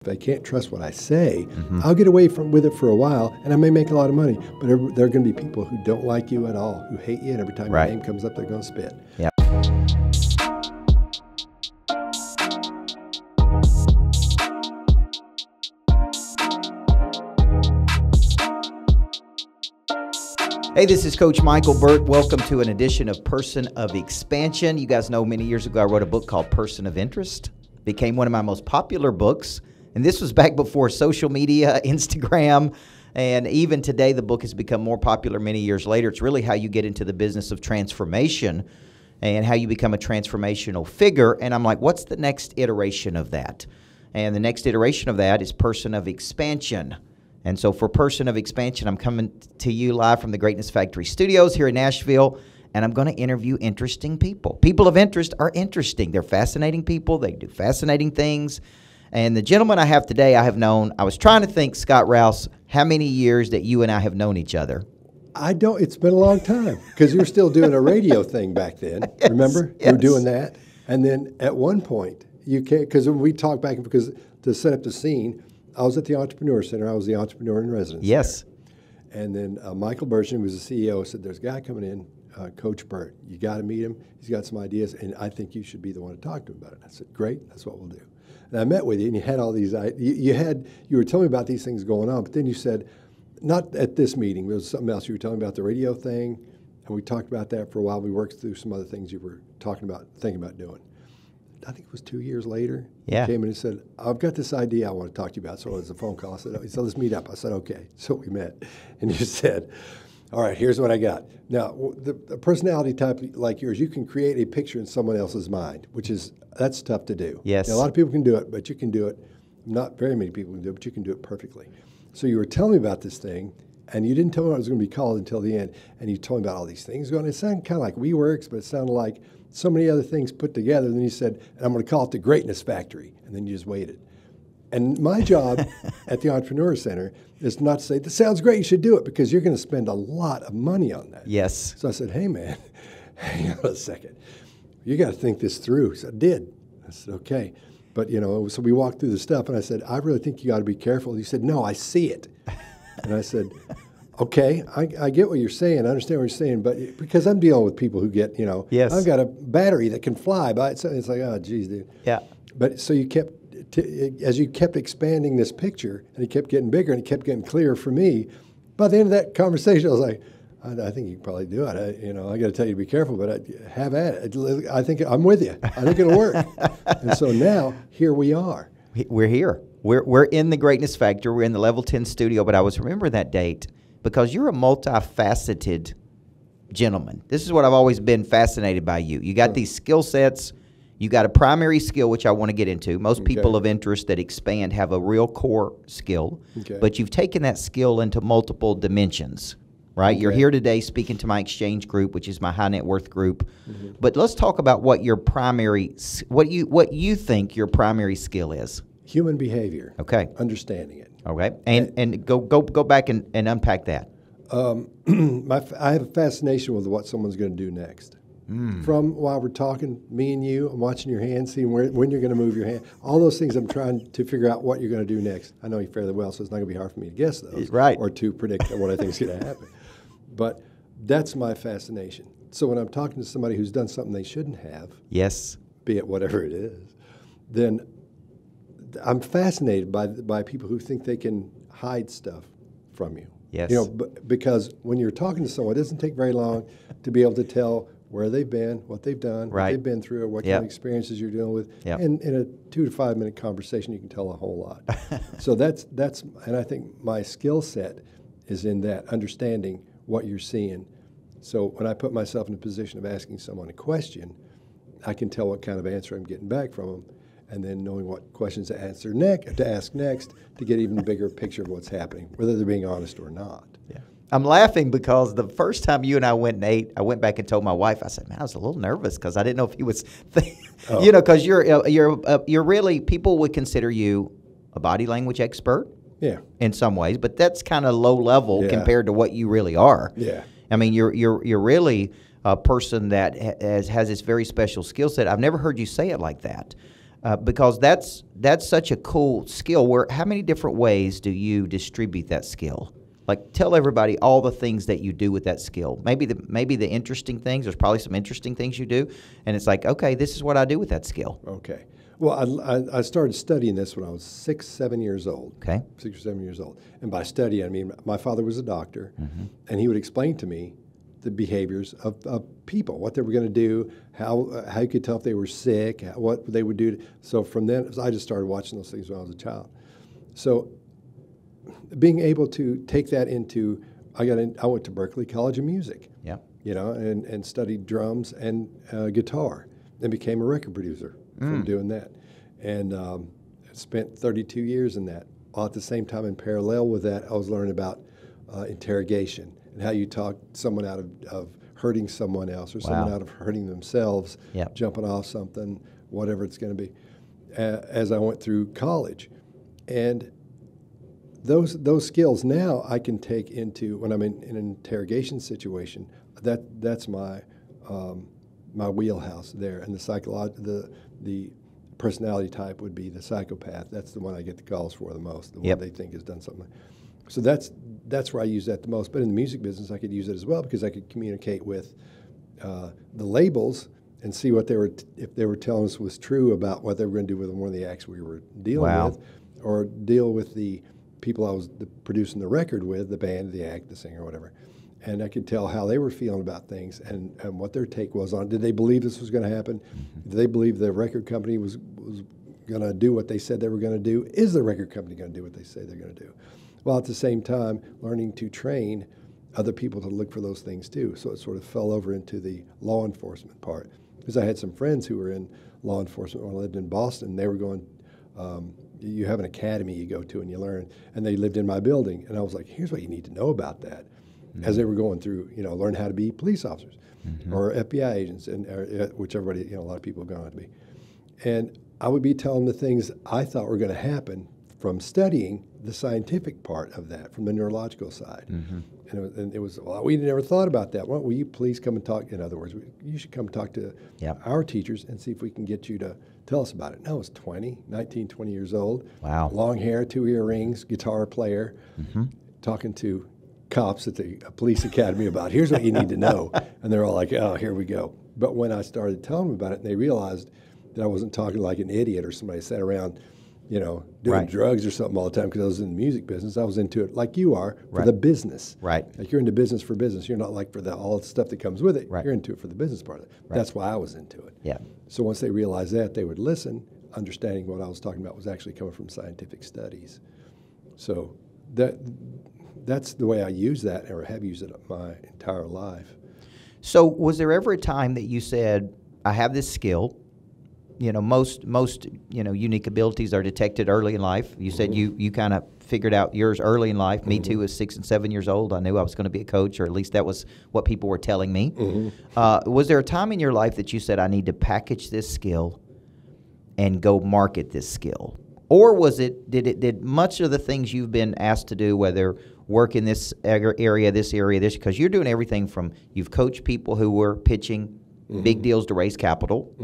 if I can't trust what I say, I'll get away with it for a while, and I may make a lot of money. But there are going to be people who don't like you at all, who hate you, and every time your name comes up, they're going to spit. Yeah. Hey, this is Coach Michael Burt. Welcome to an edition of Person of Expansion. You guys know many years ago I wrote a book called Person of Interest. It became one of my most popular books. And this was back before social media, Instagram, and even today the book has become more popular many years later. It's really how you get into the business of transformation and how you become a transformational figure. And I'm like, what's the next iteration of that? And the next iteration of that is Person of Expansion. And so for Person of Expansion, I'm coming to you live from the Greatness Factory Studios here in Nashville, and I'm going to interview interesting people. People of interest are interesting. They're fascinating people. They do fascinating things. And the gentleman I have today, I have known, I was trying to think, Scott Rouse, how many years that you and I have known each other? It's been a long time, because you were still doing a radio thing back then. Yes, remember? yes. You were doing that. And then at one point, you can't, because when we talked back, because to set up the scene, I was at the Entrepreneur Center. I was the entrepreneur in residence. Yes. There. And then Michael Burt, who was the CEO, said, there's a guy coming in, Coach Burt. You got to meet him. He's got some ideas, and I think you should be the one to talk to him about it. I said, great, that's what we'll do. And I met with you, and you had all these, you were telling me about these things going on, but then you said, not at this meeting, there was something else. You were telling me about the radio thing, and we talked about that for a while. We worked through some other things you were talking about, thinking about doing. I think it was 2 years later. Yeah. He came in and said, I've got this idea I want to talk to you about. So it was a phone call. I said, so let's meet up. I said, okay. So we met. And you said, all right, here's what I got. Now, the personality type like yours, you can create a picture in someone else's mind, that's tough to do. Yes. Now, a lot of people can do it, but you can do it. Not very many people can do it, but you can do it perfectly. So you were telling me about this thing, and you didn't tell me what it was going to be called until the end. And you told me about all these things going on. It sounded kind of like WeWorks, but it sounded like so many other things put together. And then you said, and I'm going to call it the Greatness Factory. And then you just waited. And my job at the Entrepreneur Center is not to say, this sounds great, you should do it, because you're going to spend a lot of money on that. Yes. So I said, hey, man, hang on a second. You got to think this through. So I did. I said, okay. But, so we walked through the stuff, and I said, I really think you got to be careful. He said, no, I see it. And I said, okay, I get what you're saying. I understand what you're saying, but because I'm dealing with people who get, Yes. I've got a battery that can fly by itself. It's like, oh, geez, dude. Yeah. But so you kept, as you kept expanding this picture, and it kept getting bigger, and it kept getting clearer for me, by the end of that conversation, I was like, I think you can probably do it. I got to tell you to be careful, but have at it. I think I'm with you. I think it'll work. And so now, here we are. We're here. We're in the Greatness Factory. We're in the Level 10 studio, but I was remember that date because you're a multifaceted gentleman. This is what I've always been fascinated by you. You got these skill sets. You got a primary skill, which I want to get into. Most people of interest that expand have a real core skill, but you've taken that skill into multiple dimensions, right? You're here today speaking to my exchange group, which is my high net worth group. But let's talk about what your primary, what you think your primary skill is. Human behavior. Okay. Understanding it. Okay. And go back and unpack that. I have a fascination with what someone's going to do next. From while we're talking, me and you, I'm watching your hand, seeing when you're going to move your hand. All those things I'm trying to figure out what you're going to do next. I know you fairly well, so it's not going to be hard for me to guess those. Right. Or to predict what I think is going to happen. But that's my fascination. So when I'm talking to somebody who's done something they shouldn't have, yes, be it whatever it is, then I'm fascinated by people who think they can hide stuff from you. Yes. Because when you're talking to someone, it doesn't take very long to be able to tell where they've been, what they've done, what they've been through, or what kind of experiences you're dealing with. And in a 2 to 5 minute conversation, you can tell a whole lot. So that's, and I think my skill set is in that, understanding what you're seeing. So when I put myself in a position of asking someone a question, I can tell what kind of answer I'm getting back from them, and then knowing what questions to ask next to get even a bigger picture of what's happening, whether they're being honest or not. Yeah. I'm laughing because the first time you and I went and ate, I went back and told my wife, I said, man, I was a little nervous because I didn't know if he was, because you're really, people would consider you a body language expert. Yeah. In some ways, but that's kind of low level compared to what you really are. Yeah. I mean, you're really a person that has this very special skill set. I've never heard you say it like that. because that's such a cool skill. Where how many different ways do you distribute that skill? Like, tell everybody all the things that you do with that skill. Maybe the interesting things. There's probably some interesting things you do, and it's like, okay, this is what I do with that skill. Okay. Well, I started studying this when I was 6, 7 years old. Okay. 6 or 7 years old. And by study, I mean my father was a doctor, and he would explain to me the behaviors of people, what they were going to do, how you could tell if they were sick, what they would do. So from then, I just started watching those things when I was a child. So being able to take that into, I went to Berklee College of Music, and studied drums and guitar, and became a record producer from doing that, and spent 32 years in that. While at the same time, in parallel with that, I was learning about interrogation and how you talk someone out of hurting someone else or someone out of hurting themselves, jumping off something, whatever it's going to be, as I went through college. And those skills now I can take into when I'm in an interrogation situation. That's my my wheelhouse there. And the personality type would be the psychopath. That's the one I get the calls for the most, the one they think has done something. So that's where I use that the most. But in the music business, I could use it as well because I could communicate with the labels and see what if they were telling us was true about what they were going to do with one of the acts we were dealing with, or deal with the people I was producing the record with, the band, the act, the singer, whatever. And I could tell how they were feeling about things and what their take was on it. Did they believe this was going to happen? Did they believe the record company was going to do what they said they were going to do? Is the record company going to do what they say they're going to do? While at the same time learning to train other people to look for those things too. So it sort of fell over into the law enforcement part. Because I had some friends who were in law enforcement when I lived in Boston. They were going, you have an academy you go to and you learn. And they lived in my building. And I was like, here's what you need to know about that. As they were going through, learn how to be police officers or FBI agents, and which everybody, a lot of people have gone on to be. And I would be telling the things I thought were going to happen from studying the scientific part of that, from the neurological side. And it was, well, we never thought about that. Well, will you please come and talk? In other words, you should come talk to our teachers and see if we can get you to tell us about it. And I was 19, 20 years old. Wow. Long hair, 2 earrings, guitar player, talking to cops at the police academy about, here's what you need to know. And they're all like, oh, here we go. But when I started telling them about it, and they realized that I wasn't talking like an idiot or somebody sat around, doing drugs or something all the time because I was in the music business. I was into it like you are for the business. Right. Like you're into business for business. You're not like for all the stuff that comes with it. Right. You're into it for the business part of it. Right. That's why I was into it. Yeah. So once they realized that, they would listen, understanding what I was talking about was actually coming from scientific studies. So that's the way I use that, or have used it my entire life. So was there ever a time that you said, I have this skill, most unique abilities are detected early in life. You said you kind of figured out yours early in life. Me too, at 6 and 7 years old. I knew I was going to be a coach, or at least that was what people were telling me. Was there a time in your life that you said, I need to package this skill and go market this skill? Or did much of the things you've been asked to do, whether work in this area, because you're doing everything from, you've coached people who were pitching big deals to raise capital,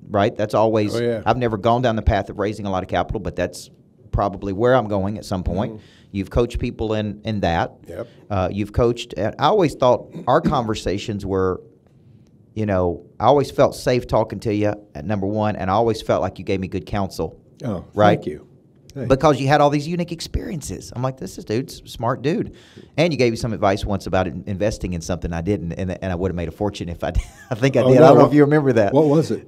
right? That's always, I've never gone down the path of raising a lot of capital, but that's probably where I'm going at some point. You've coached people in that. Yep. You've coached, I always thought our conversations were, I always felt safe talking to you at number one, and I always felt like you gave me good counsel. Oh, right? Thank you. Thanks. Because you had all these unique experiences. I'm like, this dude's a smart dude. And you gave me some advice once about investing in something I didn't, and I would have made a fortune if I did. I think I did. No, I don't know if you remember that. What was it?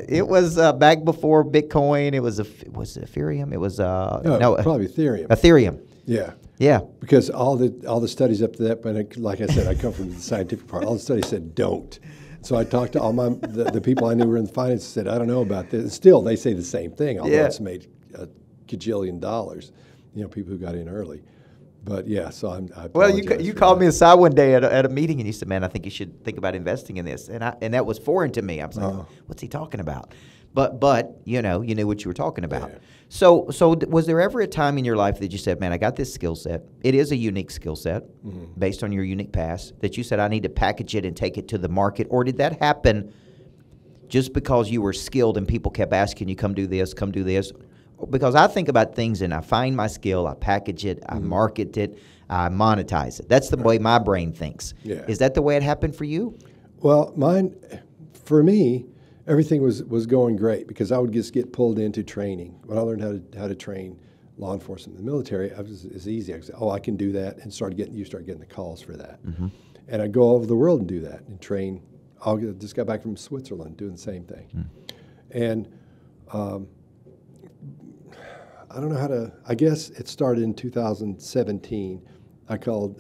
It was back before Bitcoin. Was it Ethereum? It was probably Ethereum. Ethereum. Yeah. Yeah. Because all the studies up to that, but like I said, I come from the scientific part. All the studies said don't. So I talked to all the people I knew were in finance and said, I don't know about this. Still, they say the same thing, although it's made a gajillion dollars, people who got in early. But yeah, so I well, you called me aside one day at a meeting, and you said, man, I think you should think about investing in this. And that was foreign to me. I was like, what's he talking about? But you knew what you were talking about. Yeah. So was there ever a time in your life that you said, man, I got this skill set. It is a unique skill set based on your unique past, that you said, I need to package it and take it to the market? Or did that happen just because you were skilled and people kept asking you, come do this, come do this. Because I think about things and I find my skill, I package it, I market it, I monetize it. That's the way my brain thinks. Yeah. Is that the way it happened for you? Well, for me, everything was going great because I would just get pulled into training. When I learned how to train law enforcement in the military, it was easy. I could say, I can do that, and start getting the calls for that. And I'd go all over the world and do that and train. Just got back from Switzerland doing the same thing. And I don't know how to, I guess it started in 2017. I called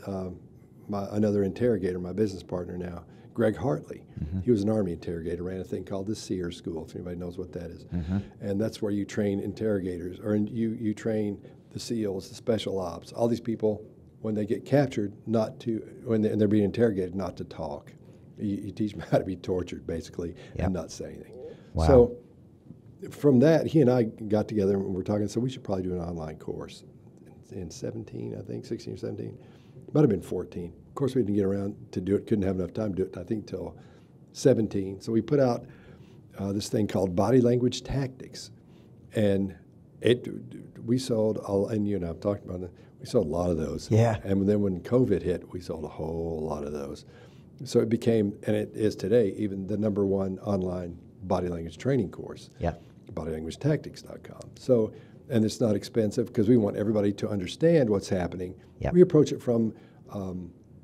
another interrogator, my business partner now, Greg Hartley. He was an Army interrogator, ran a thing called the SEER School, if anybody knows what that is. And that's where you train interrogators, or you train the SEALs, the special ops, all these people, when they get captured, when they're being interrogated, not to talk. You teach them how to be tortured, basically, and not say anything. Wow. So from that, he and I got together and we're talking, so we should probably do an online course in 17, I think, 16 or 17. Might have been 14. Of course, we didn't get around to do it, couldn't have enough time to do it, I think, till 17. So we put out this thing called Body Language Tactics. And we sold, and you and I have talked about it, we sold a lot of those. Yeah. And then when COVID hit, we sold a whole lot of those. So it became, and it is today, even the #1 online body language training course. Yeah. BodyLanguageTactics.com. So, and it's not expensive because we want everybody to understand what's happening. Yep. We approach it from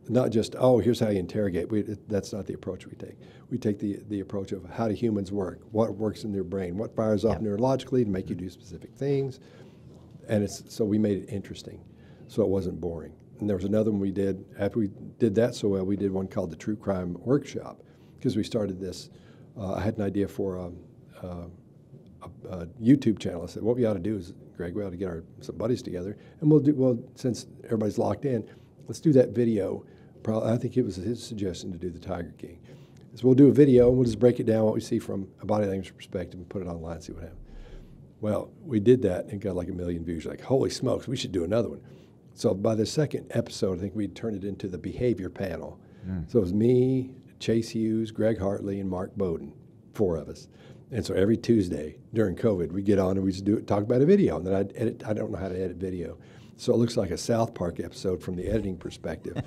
not just, here's how you interrogate. That's not the approach we take. We take the approach of how do humans work, what works in their brain, what fires off neurologically to make you do specific things. And so we made it interesting, so it wasn't boring. And there was another one we did, after we did that so well, we did one called the True Crime Workshop, because we started this. I had an idea for a YouTube channel. I said, what we ought to do is, Greg, we ought to get some buddies together, and since everybody's locked in, let's do that video. I think it was his suggestion to do the Tiger King. So we'll do a video, and we'll just break it down, what we see from a body language perspective, and put it online and see what happens. Well, we did that, and it got like 1 million views. Like, holy smokes, we should do another one. So by the second episode, I think we turned it into the behavior panel. So it was me, Chase Hughes, Greg Hartley, and Mark Bowden, 4 of us. And so every Tuesday during COVID, we get on and we just talk about a video. And then I'd edit. I don't know how to edit video. So it looks like a South Park episode from the editing perspective,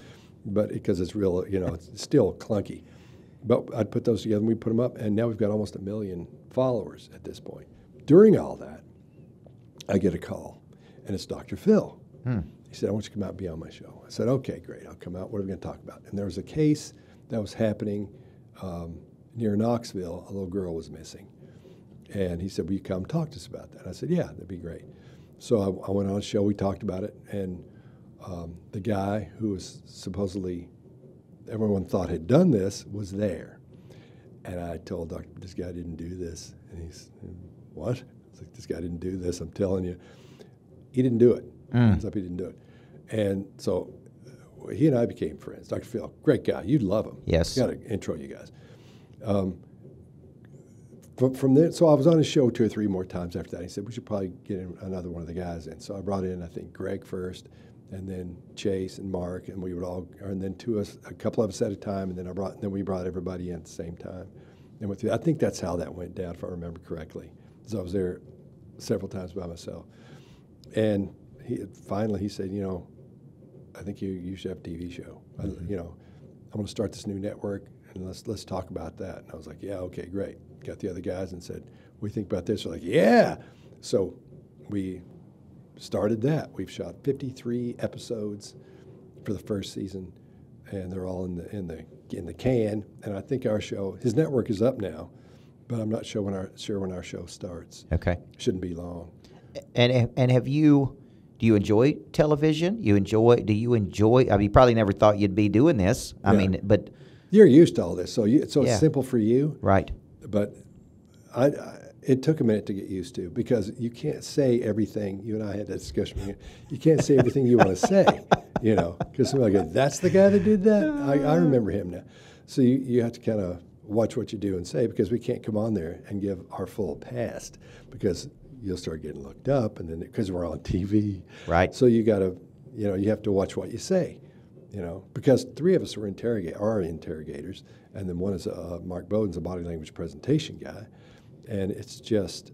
but because it's real, it's still clunky. But I'd put those together and we put them up, and now we've got almost 1 million followers at this point. During all that, I get a call, and it's Dr. Phil. He said, I want you to come out and be on my show. I said, okay, great, I'll come out. What are we going to talk about? And there was a case that was happening near Knoxville. A little girl was missing. And he said, will you come talk to us about that? And I said, yeah, that'd be great. So I went on a show, we talked about it, and the guy who was supposedly, everyone thought had done this, was there. And I told Doctor, this guy didn't do this. And he's, what? I was like, this guy didn't do this, I'm telling you. He didn't do it. He didn't do it. And so he and I became friends. Dr. Phil, great guy. You'd love him. Yes. Got to intro you guys. From there, so I was on his show 2 or 3 more times after that. He said, we should probably get another one of the guys in. So I brought in, I think, Greg first, and then Chase and Mark, and we would all, and then a couple of us at a time, and then we brought everybody in at the same time. And went through. I think that's how that went down, if I remember correctly. So I was there several times by myself. And finally he said, I think you should have a TV show. I'm going to start this new network, and let's talk about that. And I was like, yeah, okay, great. Got the other guys and said, what do you think about this? They're like, yeah. So we started that. We've shot 53 episodes for the first season, and they're all in the can. And I think our show, his network is up now, but I'm not sure when our show starts. Okay. Shouldn't be long. And do you enjoy television? Do you enjoy, I mean, you probably never thought you'd be doing this. I mean, but you're used to all this, so it's simple for you. Right. But it took a minute to get used to, because you can't say everything. You and I had that discussion. You can't say everything you want to say, because somebody goes, that's the guy that did that? I remember him now. So you have to kind of watch what you do and say, because we can't come on there and give our full past, because you'll start getting looked up, and then because we're on TV. Right. So you got to, you have to watch what you say. because three of us are interrogators, and then one is Mark Bowden's a body language presentation guy, and it's just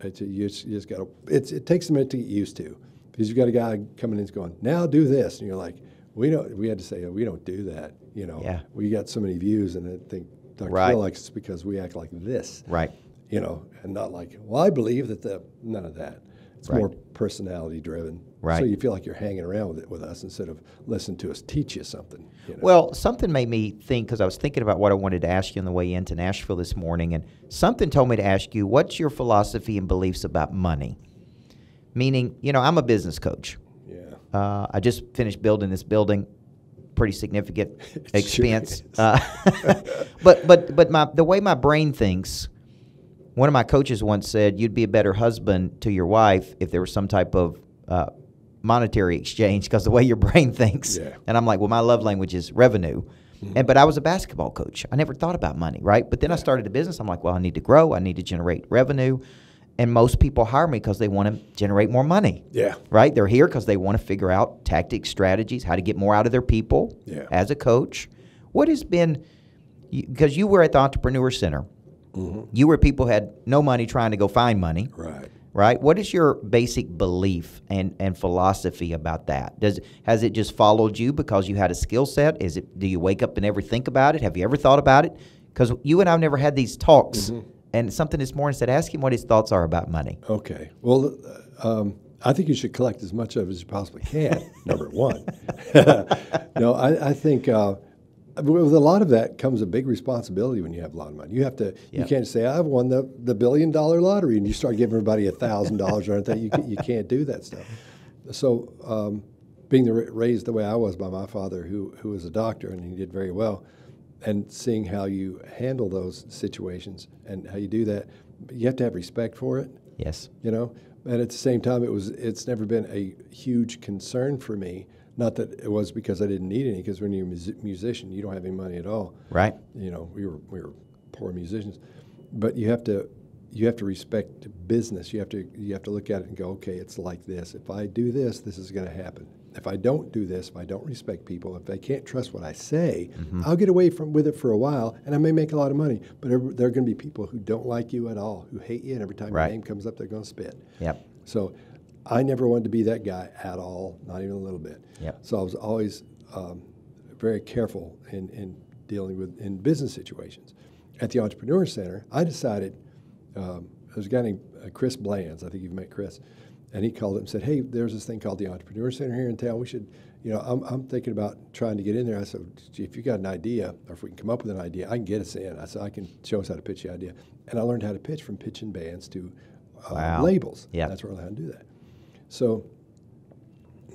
you just got to. It takes a minute to get used to, because you've got a guy coming in going, now do this, and you're like, we had to say, we don't do that, we got so many views, and I think Dr. Phil likes it's because we act like this, right, and not like, well, I believe that none of that. It's more personality driven. Right. So you feel like you're hanging around with us instead of listening to us teach you something. Well, something made me think, because I was thinking about what I wanted to ask you on the way into Nashville this morning, and something told me to ask you, what's your philosophy and beliefs about money? Meaning, I'm a business coach. Yeah. I just finished building this building, pretty significant expense. Sure but the way my brain thinks, one of my coaches once said, you'd be a better husband to your wife if there was some type of monetary exchange, because the way your brain thinks. Yeah. And I'm like, well, my love language is revenue. Mm-hmm. But I was a basketball coach. I never thought about money, right? But then I started a business. I'm like, well, I need to grow. I need to generate revenue. And most people hire me because they want to generate more money. Yeah. Right? They're here because they want to figure out tactics, strategies, how to get more out of their people as a coach. What has been, because you were at the Entrepreneur Center. Mm-hmm. You were people had no money trying to go find money. Right? What is your basic belief and philosophy about that? Has it just followed you because you had a skill set? Do you wake up and ever think about it? Have you ever thought about it? Because you and I have never had these talks. Mm-hmm. And something this morning said, ask him what his thoughts are about money. Okay. Well, I think you should collect as much of it as you possibly can, number one. No, I think with a lot of that comes a big responsibility when you have a lot of money. You have to. You can't say, I've won the $1 billion lottery, and you start giving everybody $1,000 or anything. You can't do that stuff. So being raised the way I was by my father, who was a doctor, and he did very well, and seeing how you handle those situations and how you do that, you have to have respect for it. Yes. And at the same time, it's never been a huge concern for me. Not that it was because I didn't need any, because when you're a musician, you don't have any money at all. Right. We were poor musicians, but you have to respect business. You have to look at it and go, okay, it's like this. If I do this, this is going to happen. If I don't do this, if I don't respect people, if they can't trust what I say, I'll get away with it for a while, and I may make a lot of money. But there are going to be people who don't like you at all, who hate you, and every time your name comes up, they're going to spit. Yep. So I never wanted to be that guy at all, not even a little bit. Yep. So I was always very careful in dealing with in business situations. At the Entrepreneur Center, I decided, there's a guy named Chris Blands, I think you've met Chris, and he called up and said, hey, there's this thing called the Entrepreneur Center here in town. We should, I'm thinking about trying to get in there. I said, if you got an idea, or if we can come up with an idea, I can get us in. I said, I can show us how to pitch the idea. And I learned how to pitch from pitching bands to labels. Yeah. That's where I learned how to do that. So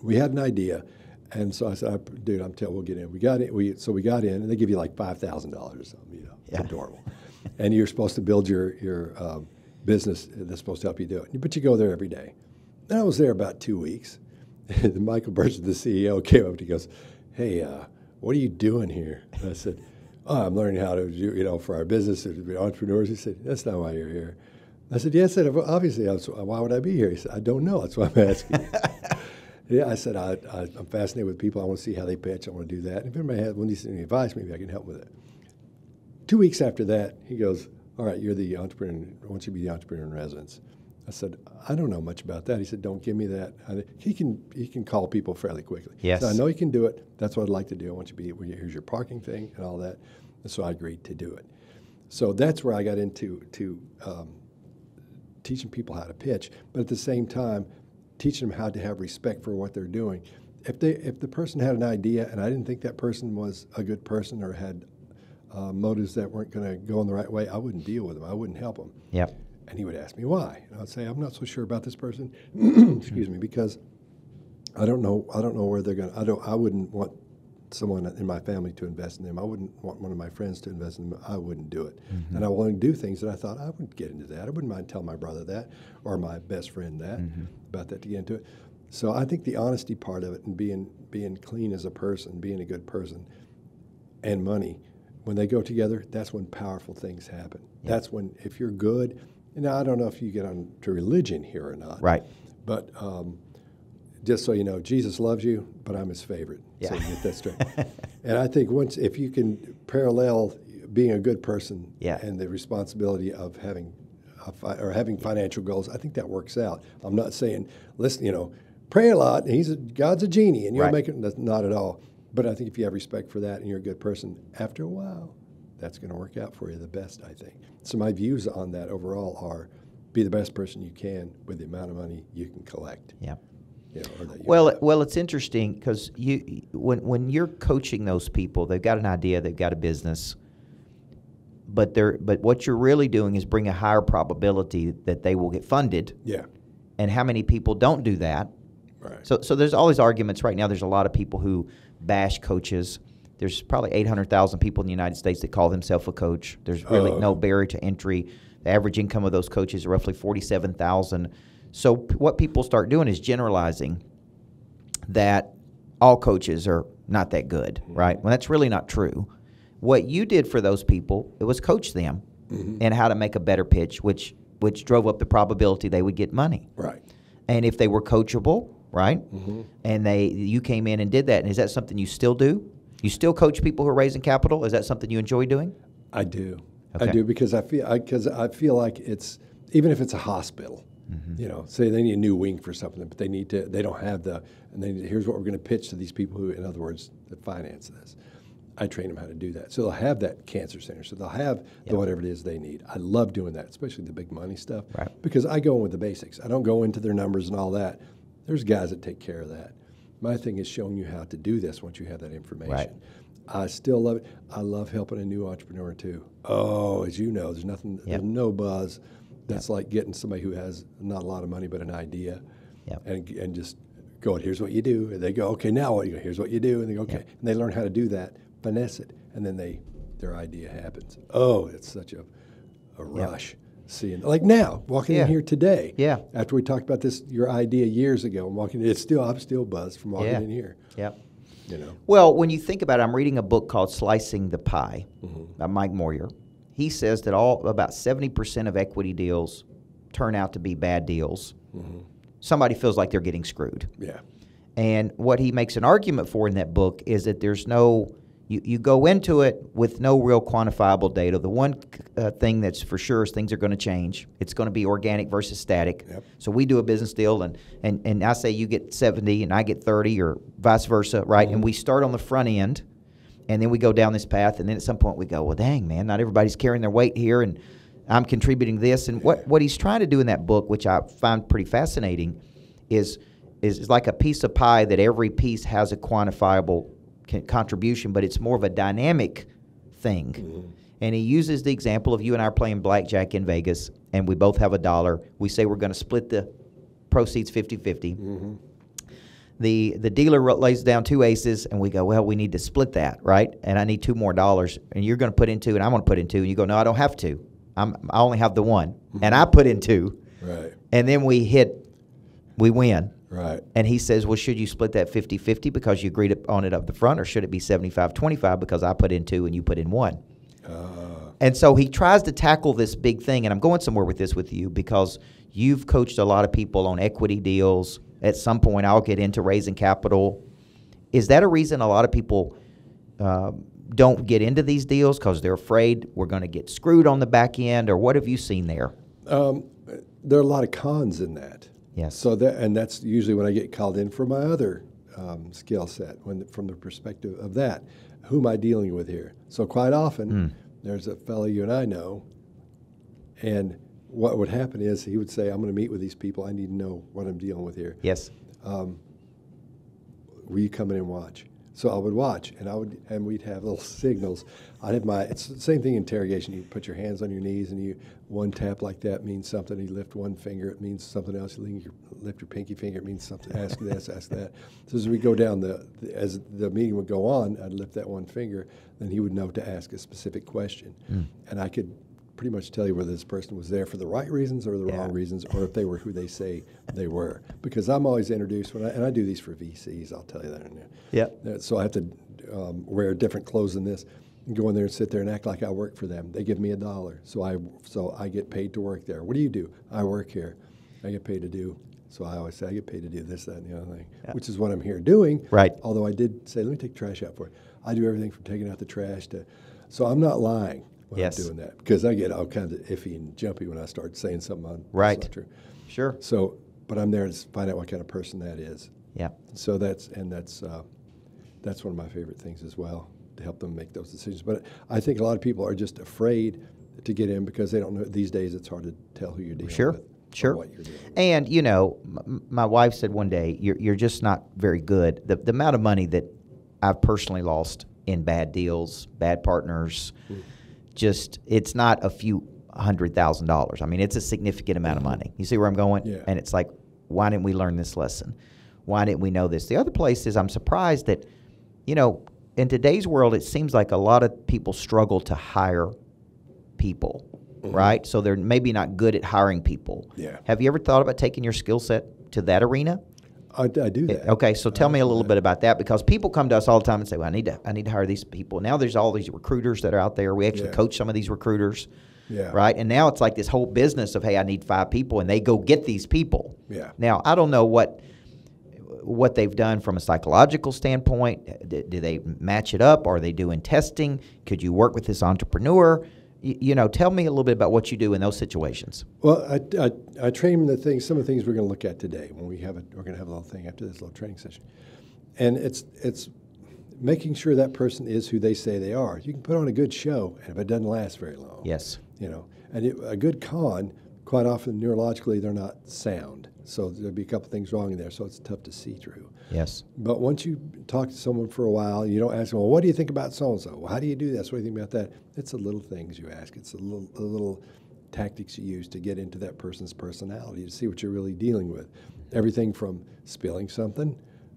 we had an idea, and so I said, dude, we'll get in. We got in. So we got in, and they give you like $5,000 or something, adorable. And you're supposed to build your business that's supposed to help you do it. But you go there every day. And I was there about 2 weeks. And Michael Burt, the CEO, came up and he goes, hey, what are you doing here? And I said, I'm learning how to do, for our business, to be entrepreneurs. He said, that's not why you're here. I said, yes, I said, obviously, why would I be here? He said, I don't know. That's why I'm asking. Yeah, I said, I'm fascinated with people. I want to see how they pitch. I want to do that. And if anybody needs any advice, maybe I can help with it. 2 weeks after that, he goes, all right, you're the entrepreneur. I want you to be the entrepreneur in residence. I said, I don't know much about that. He said, don't give me that. He can call people fairly quickly. Yes. So I know he can do it. That's what I'd like to do. I want you to be, here's your parking thing and all that. And so I agreed to do it. So that's where I got into teaching people how to pitch, but at the same time, teaching them how to have respect for what they're doing. If the person had an idea and I didn't think that person was a good person or had motives that weren't going to go in the right way, I wouldn't deal with them. I wouldn't help them. Yep. And he would ask me why. And I'd say, I'm not so sure about this person. Excuse me, because I don't know where they're going. I wouldn't want someone in my family to invest in them. I wouldn't want one of my friends to invest in them. I wouldn't do it. Mm-hmm. And I wanted to do things that I thought I wouldn't get into that. I wouldn't mind telling my brother that or my best friend that about that to get into it. So I think the honesty part of it and being clean as a person, being a good person, and money, when they go together, that's when powerful things happen. Yep. That's when, if you're good, and I don't know if you get on to religion here or not. Right. But just so you know, Jesus loves you, but I'm his favorite. Yeah. So you get that straight. And I think if you can parallel being a good person and the responsibility of having financial goals, I think that works out. I'm not saying, listen, pray a lot, and God's a genie, and you'll make it. That's not at all. But I think if you have respect for that and you're a good person, after a while, that's going to work out for you the best, I think. So my views on that overall are be the best person you can with the amount of money you can collect. Yeah. Well, it's interesting because when you're coaching those people, they've got an idea, they've got a business, but what you're really doing is bring a higher probability that they will get funded. Yeah. And how many people don't do that? Right. So there's all these arguments right now. There's a lot of people who bash coaches. There's probably 800,000 people in the United States that call themselves a coach. There's really no barrier to entry. The average income of those coaches is roughly $47,000. So what people start doing is generalizing that all coaches are not that good, right? Well, that's really not true. What you did for those people, it was coach them and how to make a better pitch, which drove up the probability they would get money. Right. And if they were coachable, right, and you came in and did that, and is that something you still do? You still coach people who are raising capital? Is that something you enjoy doing? I do. Okay. I do because I feel like it's, even if it's a hospital, say they need a new wing for something, but they don't have here's what we're going to pitch to these people who, in other words, that finance this. I train them how to do that. So they'll have that cancer center. So they'll have whatever it is they need. I love doing that, especially the big money stuff, because I go in with the basics. I don't go into their numbers and all that. There's guys that take care of that. My thing is showing you how to do this once you have that information. Right. I still love it. I love helping a new entrepreneur too. Oh, as you know, there's no buzz that's like getting somebody who has not a lot of money but an idea and just going, here's what you do. And they go, okay, now what? You go, here's what you do. And they go, okay. And they learn how to do that, finesse it, and then their idea happens. Oh, it's such a rush. Seeing, like now, walking in here today. Yeah. After we talked about this, your idea years ago, I'm still buzzed from walking in here. Yeah. You know. Well, when you think about it, I'm reading a book called Slicing the Pie by Mike Moyer. He says that about 70% of equity deals turn out to be bad deals. Somebody feels like they're getting screwed. Yeah. And what he makes an argument for in that book is that there's you go into it with no real quantifiable data. The one thing that's for sure is things are going to change. It's going to be organic versus static. Yep. So we do a business deal, and I say you get 70 and I get 30 or vice versa, right? And we start on the front end, and then we go down this path, and then at some point we go, well, dang, man, not everybody's carrying their weight here, and I'm contributing this. And what he's trying to do in that book, which I find pretty fascinating, is like a piece of pie that every piece has a quantifiable contribution, but it's more of a dynamic thing. And he uses the example of you and I are playing blackjack in Vegas, and we both have $1. We say we're going to split the proceeds 50-50. The dealer lays down 2 aces, and we go, well, we need to split that, right? And I need $2 more, and you're going to put in 2, and I'm going to put in 2, and you go, no, I don't have to. I only have the 1, and I put in 2. Right. And then we win. Right. And he says, well, should you split that 50-50 because you agreed on it up the front, or should it be 75-25 because I put in 2 and you put in 1? And so he tries to tackle this big thing, and I'm going somewhere with this with you because you've coached a lot of people on equity deals. At some point, I'll get into raising capital. Is that a reason a lot of people don't get into these deals because they're afraid we're going to get screwed on the back end, or what have you seen there? There are a lot of cons in that. Yes. So that's usually when I get called in for my other skill set, from the perspective of that. Who am I dealing with here? So quite often, there's a fellow you and I know, and what would happen is he would say, I'm going to meet with these people. I need to know what I'm dealing with here. Yes. Will you come in and watch? So I would watch, and we'd have little signals. It's the same thing in interrogation. You put your hands on your knees, and one tap like that means something. You lift one finger, it means something else. You lift your pinky finger, it means something. Ask this, ask that. So as we go down, as the meeting would go on, I'd lift that one finger, then he would know to ask a specific question. And I could pretty much tell you whether this person was there for the right reasons or the wrong reasons, or if they were who they say they were. Because I'm always introduced, and I do these for VCs, I'll tell you that in there. Yeah. So I have to wear different clothes than this, and go in there and sit there and act like I work for them. They give me $1, so I get paid to work there. What do you do? I work here. I get paid to do So I always say I get paid to do this, that, and the other thing, which is what I'm here doing. Right. Although I did say, let me take the trash out for you. I do everything from taking out the trash to, so I'm not lying when I'm doing that, because I get all kinds of iffy and jumpy when I start saying something that's not true. Sure. So, but I'm there to find out what kind of person that is. Yeah. So that's one of my favorite things as well, to help them make those decisions. But I think a lot of people are just afraid to get in because they don't know. These days, it's hard to tell who you're dealing with. Sure. What you're dealing with. And, you know, my wife said one day, you're just not very good. The amount of money that I've personally lost in bad deals, bad partners, just, it's not a few $100,000. I mean, it's a significant amount of money. You see where I'm going? Yeah. And it's like, why didn't we learn this lesson? Why didn't we know this? The other place is I'm surprised that, you know, in today's world, it seems like a lot of people struggle to hire people, right? So they're maybe not good at hiring people. Yeah. Have you ever thought about taking your skill set to that arena? I do that. Okay, so tell me a little bit about that, because people come to us all the time and say, well, I need to hire these people. Now there's all these recruiters that are out there. We actually coach some of these recruiters, right? And now it's like this whole business of, hey, I need 5 people, and they go get these people. Yeah. Now, I don't know what they've done from a psychological standpoint. Do they match it up? Are they doing testing? Could you work with this entrepreneur? You know, tell me a little bit about what you do in those situations. Well, I train them some of the things we're going to look at today when we're going to have a little thing after this little training session. And it's making sure that person is who they say they are. You can put on a good show, and if it doesn't last very long. Yes. You know, and a good con, quite often neurologically they're not sound. So there'll be a couple things wrong in there, so it's tough to see through. Yes. But once you talk to someone for a while, you don't ask them, well, what do you think about so-and-so? Well, how do you do this? What do you think about that? It's the little things you ask. It's the little tactics you use to get into that person's personality, to see what you're really dealing with. Everything from spilling something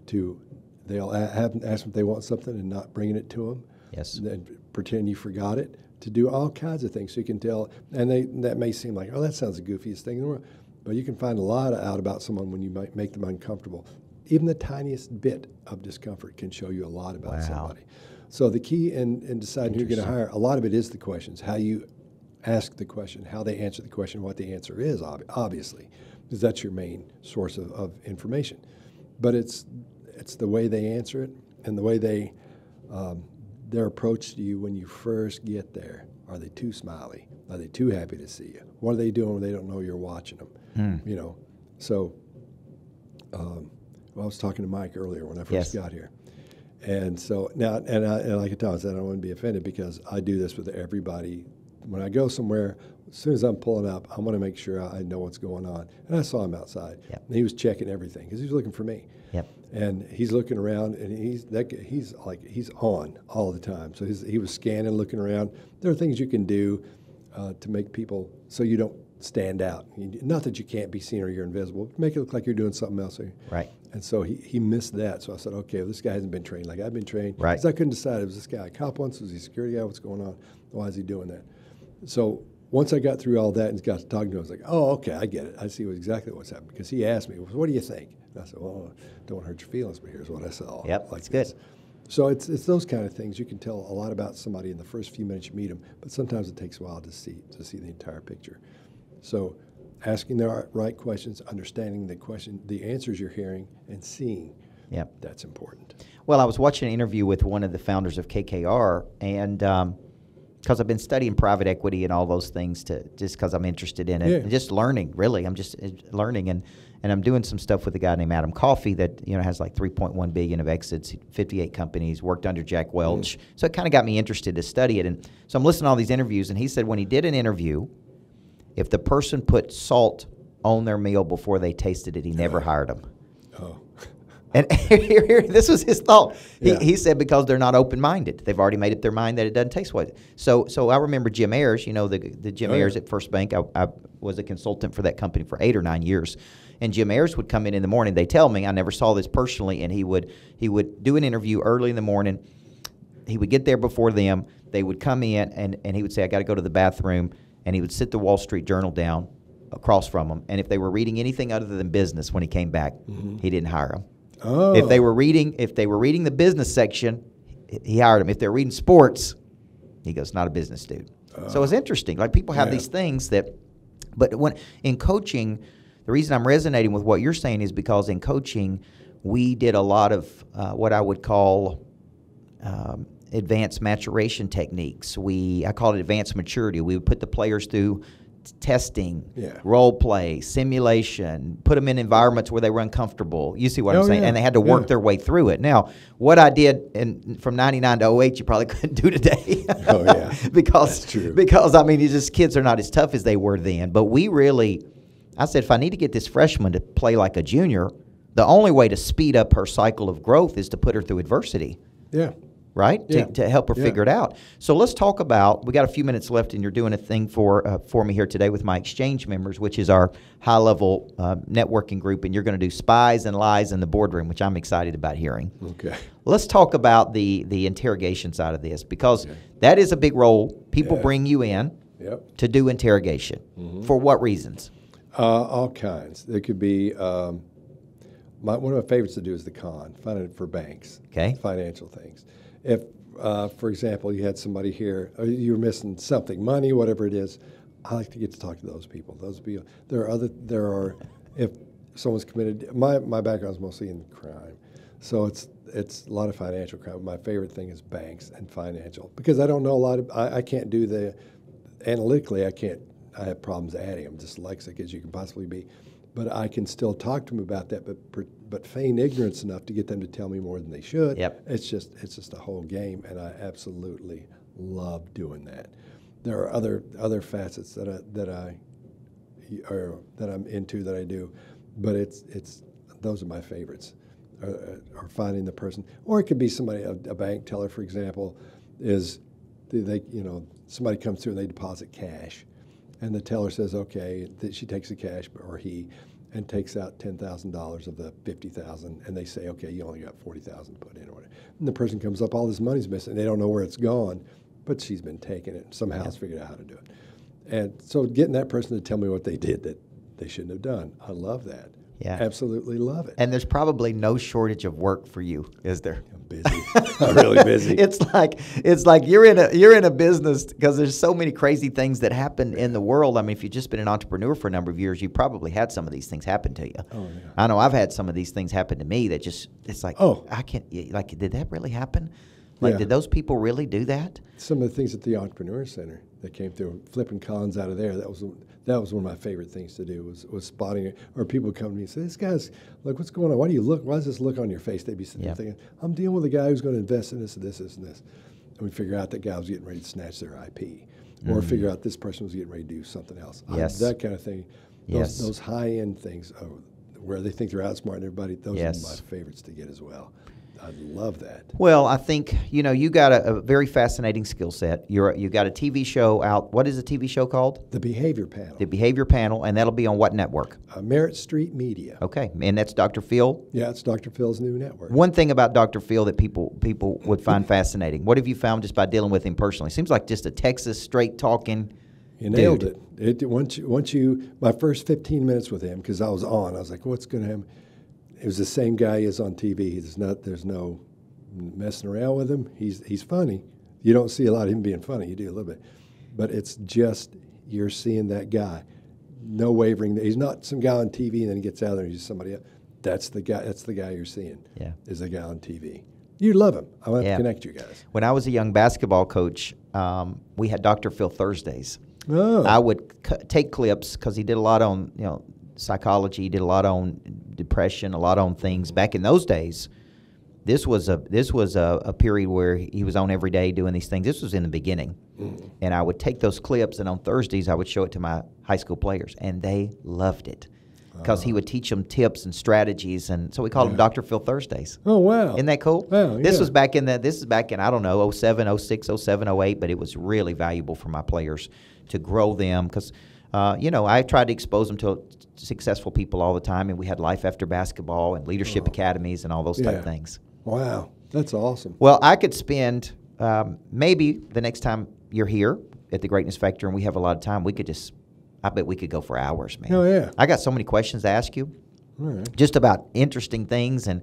to they'll ask them if they want something and not bringing it to them. Yes. And then pretend you forgot it, to do all kinds of things so you can tell. And that may seem like, oh, that sounds the goofiest thing in the world. But you can find a lot out about someone when you might make them uncomfortable. Even the tiniest bit of discomfort can show you a lot about somebody. So the key in deciding who you're going to hire, a lot of it is the questions, how you ask the question, how they answer the question, what the answer is, obviously, because that's your main source of information. But it's the way they answer it and the way their approach to you when you first get there. Are they too smiley? Are they too happy to see you? What are they doing when they don't know you're watching them? You know, so I was talking to Mike earlier when I first got here. And so now, and like I told him, I said, I don't want to be offended because I do this with everybody. When I go somewhere, as soon as I'm pulling up, I want to make sure I know what's going on. And I saw him outside. And he was checking everything because he was looking for me. And he's looking around, and he's on all the time. So he was scanning, looking around. There are things you can do to make people so you don't stand out. Not that you can't be seen or you're invisible, but make it look like you're doing something else. Right. And so he missed that. So I said, okay, well, this guy hasn't been trained like I've been trained. Right. Because I couldn't decide, was this guy a cop once? Was he a security guy? What's going on? Why is he doing that? So once I got through all that and got to talking to him, I was like, oh, okay, I get it. I see exactly what's happening. Because he asked me, well, what do you think? And I said, well, don't want to hurt your feelings, but here's what I saw. That's good. So it's those kind of things. You can tell a lot about somebody in the first few minutes you meet them, but sometimes it takes a while to see the entire picture. So asking the right questions, understanding the answers you're hearing, and seeing. That's important. Well, I was watching an interview with one of the founders of KKR, and because I've been studying private equity and all those things, just because I'm interested in it, and just learning. Really, I'm just learning, and I'm doing some stuff with a guy named Adam Coffey that has like 3.1 billion of exits, 58 companies, worked under Jack Welch. So it kind of got me interested to study it, and so I'm listening to all these interviews, and he said when he did an interview, if the person put salt on their meal before they tasted it, he never hired them. And this was his thought. He said because they're not open-minded. They've already made up their mind that it doesn't taste well. So I remember Jim Ayers, the Jim Ayers at First Bank. I was a consultant for that company for 8 or 9 years. And Jim Ayers would come in the morning. They tell me, I never saw this personally, and he would do an interview early in the morning. He would get there before them. They would come in, and he would say, I got to go to the bathroom. And he would sit the Wall Street Journal down across from them. And if they were reading anything other than business when he came back, he didn't hire them. If they were reading the business section, he hired them. If they're reading sports, he goes, not a business dude. So it's interesting. Like people have these things that, but when in coaching, the the reason I'm resonating with what you're saying is because in coaching, we did a lot of what I would call advanced maturation techniques. I call it advanced maturity. We would put the players through testing, role play, simulation, put them in environments where they were uncomfortable. You see what I'm saying? And they had to work their way through it. Now, what I did from 99 to 08, you probably couldn't do today. Oh, yeah. Because, that's true. Because, I mean, kids are not as tough as they were then. But I said, if I need to get this freshman to play like a junior, the only way to speed up her cycle of growth is to put her through adversity. Yeah. Right? Yeah. To help her figure it out. So let's talk about, we got a few minutes left, and you're doing a thing for me here today with my exchange members, which is our high-level networking group, and you're going to do spies and lies in the boardroom, which I'm excited about hearing. Okay. Let's talk about the interrogation side of this, because that is a big role. People bring you in to do interrogation. Mm-hmm. For what reasons? All kinds. There could be, one of my favorites to do is the finding it for banks, financial things. If, for example, you had somebody here, or you were missing something, money, whatever it is, I like to get to talk to those people. If someone's committed, my background is mostly in crime, so it's a lot of financial crime. My favorite thing is banks and financial, because I don't know I can't do analytically, I have problems adding. I'm dyslexic as you can possibly be. But I can still talk to them about that, but feign ignorance enough to get them to tell me more than they should. Yep. It's just a whole game, and I absolutely love doing that. There are other facets that I'm into that I do, but those are my favorites. Are finding the person, or it could be somebody, a bank teller, for example, somebody comes through and they deposit cash. And the teller says, okay, she takes the cash, or he, and takes out $10,000 of the $50,000, and they say, okay, you only got $40,000 put in, or whatever. And the person comes up, all this money's missing. They don't know where it's gone, but she's been taking it. Somehow has figured out how to do it. And so getting that person to tell me what they did that they shouldn't have done, I love that. Yeah. Absolutely love it. And there's probably no shortage of work for you, is there? I'm busy. I'm really busy. It's like you're in a business, because there's so many crazy things that happen in the world. I mean, if you've just been an entrepreneur for a number of years, you probably had some of these things happen to you. Oh, yeah. I know I've had some of these things happen to me that it's like, I can't, like, did that really happen? Like, did those people really do that? Some of the things at the Entrepreneur Center that came through, flipping Collins out of there, that was one of my favorite things to do, was spotting it. Or people come to me and say, this guy's, look, what's going on? Why does this look on your face? They'd be sitting there thinking, I'm dealing with a guy who's going to invest in this and this, this, and this. And we figure out that guy was getting ready to snatch their IP. Or figure out this person was getting ready to do something else. Yes. That kind of thing. Those high-end things where they think they're outsmarting everybody, those are my favorites to get as well. I love that. Well, I think, you got a very fascinating skill set. You got a TV show out. What is the TV show called? The Behavior Panel. The Behavior Panel, and that'll be on what network? Merritt Street Media. Okay, and that's Dr. Phil? Yeah, it's Dr. Phil's new network. One thing about Dr. Phil that people would find fascinating. What have you found just by dealing with him personally? Seems like just a Texas straight talking. You nailed it. Once you my first 15 minutes with him, because I was like, what's going to happen? It was the same guy he is on TV. There's no messing around with him. He's funny. You don't see a lot of him being funny. You do a little bit. But it's just, you're seeing that guy. No wavering. He's not some guy on TV and then he gets out there and he's somebody else. That's the guy you're seeing. Yeah. Is the guy on TV. You love him. I want to connect you guys. When I was a young basketball coach, we had Dr. Phil Thursdays. Oh. I would take clips, because he did a lot on, psychology, did a lot on depression, a lot on things. Back in those days, this was a period where he was on every day doing these things. This was in the beginning. And I would take those clips, and on Thursdays I would show it to my high school players, and they loved it, because he would teach them tips and strategies, and so we called them Dr. Phil Thursdays. Oh, wow. Isn't that cool? Wow, This is back in, I don't know, 07, 06, 07, 08, but it was really valuable for my players to grow them, because I tried to expose them to successful people all the time, and we had Life After Basketball and leadership academies and all those type of things. Wow, that's awesome. Well, I could spend maybe the next time you're here at the Greatness Factor and we have a lot of time, I bet we could go for hours, man. Oh, yeah. I got so many questions to ask you, all right, just about interesting things, and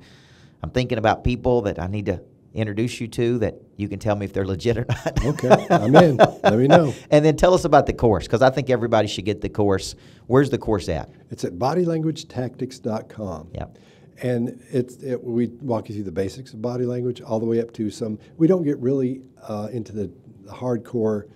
I'm thinking about people that I need to introduce you to that you can tell me if they're legit or not. Okay, I'm in. Let me know. And then tell us about the course, because I think everybody should get the course. Where's the course at? It's at bodylanguagetactics.com. Yep. And we walk you through the basics of body language all the way up to we don't get really into the hardcore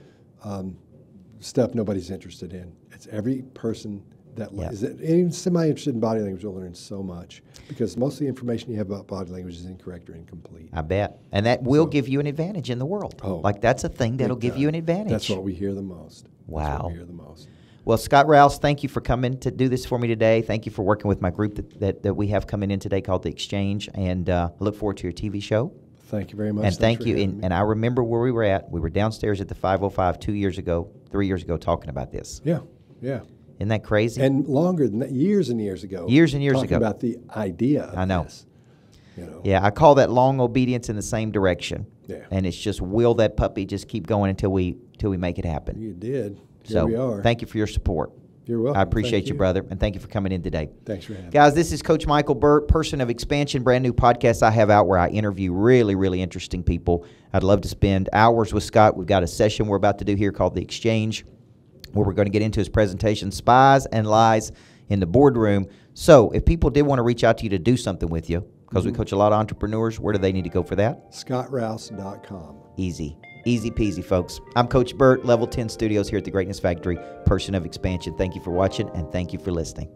stuff nobody's interested in. It's every person that is even semi-interested in body language will learn so much, because most of the information you have about body language is incorrect or incomplete. I bet. And that will give you an advantage in the world. Oh, like that's a thing that'll give you an advantage. That's what we hear the most. Wow. That's what we hear the most. Well, Scott Rouse, thank you for coming to do this for me today. Thank you for working with my group that we have coming in today called The Exchange. And I look forward to your TV show. Thank you very much. And thank you. And I remember where we were at. We were downstairs at the 505 3 years ago, talking about this. Yeah, yeah. Isn't that crazy? And longer than that, years and years ago. Years and years talking ago. About the idea of I know. this. You know. Yeah, I call that long obedience in the same direction. Yeah. And it's just will that puppy just keep going until we make it happen. You did. Here So we are. Thank you for your support. You're welcome. I appreciate Thank you, brother, and thank you for coming in today. Thanks for having me. Guys, this is Coach Michael Burt, Person of Expansion, brand new podcast I have out where I interview really, really interesting people. I'd love to spend hours with Scott. We've got a session we're about to do here called The Exchange, where we're going to get into his presentation, Spies and Lies in the Boardroom. So if people did want to reach out to you to do something with you, because we coach a lot of entrepreneurs, where do they need to go for that? ScottRouse.com. Easy. Easy peasy, folks. I'm Coach Burt, Level 10 Studios here at the Greatness Factory, Person of Expansion. Thank you for watching, and thank you for listening.